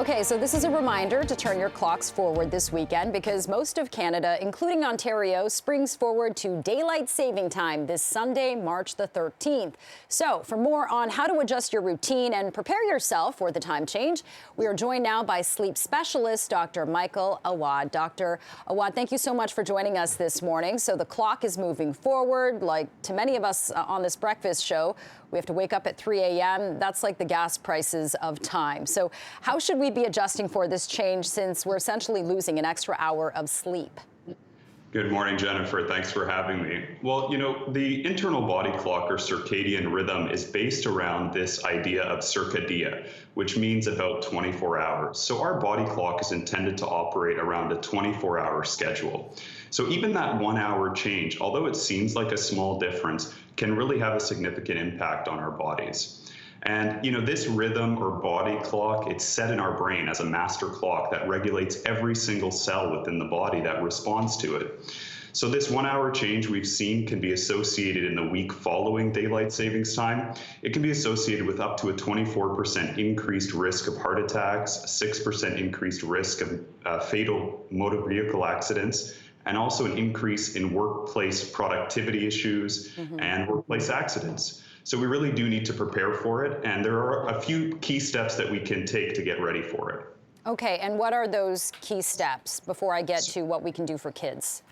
Okay, so this is a reminder to turn your clocks forward this weekend because most of Canada, including Ontario, springs forward to daylight saving time this Sunday, March the 13th. So for more on how to adjust your routine and prepare yourself for the time change, we are joined now by sleep specialist Dr. Michael Awad. Dr. Awad, thank you so much for joining us this morning. So the clock is moving forward, like to many of us on this breakfast show. We have to wake up at 3 a.m. That's like the gas prices of time. So how should we be adjusting for this change since we're essentially losing an extra hour of sleep? Good morning, Jennifer. Thanks for having me. Well, the internal body clock or circadian rhythm is based around this idea of circadia, which means about 24 hours. So our body clock is intended to operate around a 24-hour schedule. So even that 1 hour change, although it seems like a small difference, can really have a significant impact on our bodies. And this rhythm or body clock, it's set in our brain as a master clock that regulates every single cell within the body that responds to it. So this 1 hour change we've seen can be associated in the week following daylight savings time. It can be associated with up to a 24% increased risk of heart attacks, a 6% increased risk of fatal motor vehicle accidents, and also an increase in workplace productivity issues and workplace accidents. So we really do need to prepare for it, and there are a few key steps that we can take to get ready for it. Okay, and what are those key steps before I get to what we can do for kids?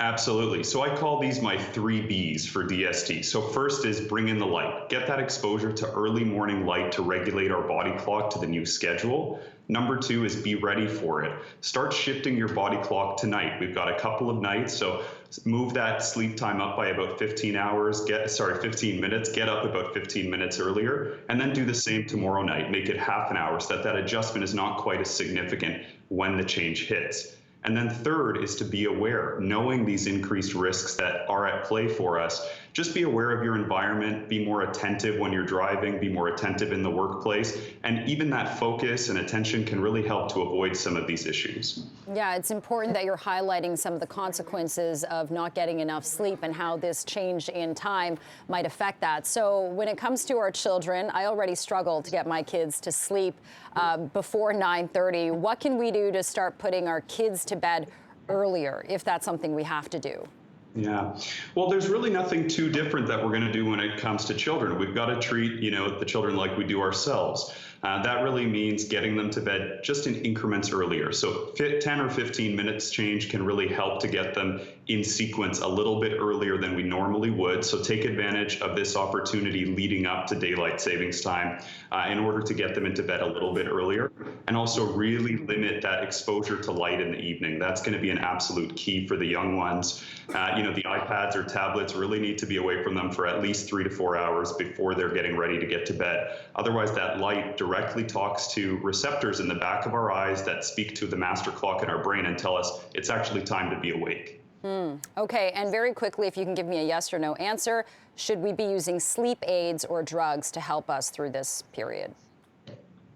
Absolutely. So I call these my 3 Bs for DST. So first is bring in the light. Get that exposure to early morning light to regulate our body clock to the new schedule. Number 2 is be ready for it. Start shifting your body clock tonight. We've got a couple of nights, so move that sleep time up by about 15 minutes, get up about 15 minutes earlier, and then do the same tomorrow night. Make it half an hour so that adjustment is not quite as significant when the change hits. And then third is to be aware, knowing these increased risks that are at play for us. Just be aware of your environment, be more attentive when you're driving, be more attentive in the workplace, and even that focus and attention can really help to avoid some of these issues. Yeah, it's important that you're highlighting some of the consequences of not getting enough sleep and how this change in time might affect that. So when it comes to our children, I already struggle to get my kids to sleep before 9:30. What can we do to start putting our kids to bed earlier, if that's something we have to do? Yeah, well, there's really nothing too different that we're going to do when it comes to children. We've got to treat, the children like we do ourselves. That really means getting them to bed just in increments earlier. So 10 or 15 minutes change can really help to get them in sequence a little bit earlier than we normally would. So take advantage of this opportunity leading up to daylight savings time in order to get them into bed a little bit earlier, and also really limit that exposure to light in the evening. That's going to be an absolute key for the young ones. The iPads or tablets really need to be away from them for at least 3 to 4 hours before they're getting ready to get to bed. Otherwise, that light directly talks to receptors in the back of our eyes that speak to the master clock in our brain and tell us it's actually time to be awake. Okay, and very quickly, if you can give me a yes or no answer, should we be using sleep aids or drugs to help us through this period?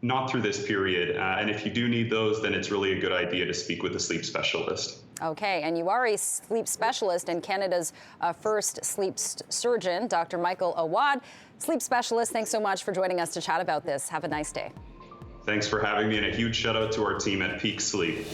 Not through this period. And if you do need those, then it's really a good idea to speak with a sleep specialist. Okay, and you are a sleep specialist and Canada's first sleep surgeon, Dr. Michael Awad. Sleep specialist, thanks so much for joining us to chat about this. Have a nice day. Thanks for having me, and a huge shout out to our team at Peak Sleep.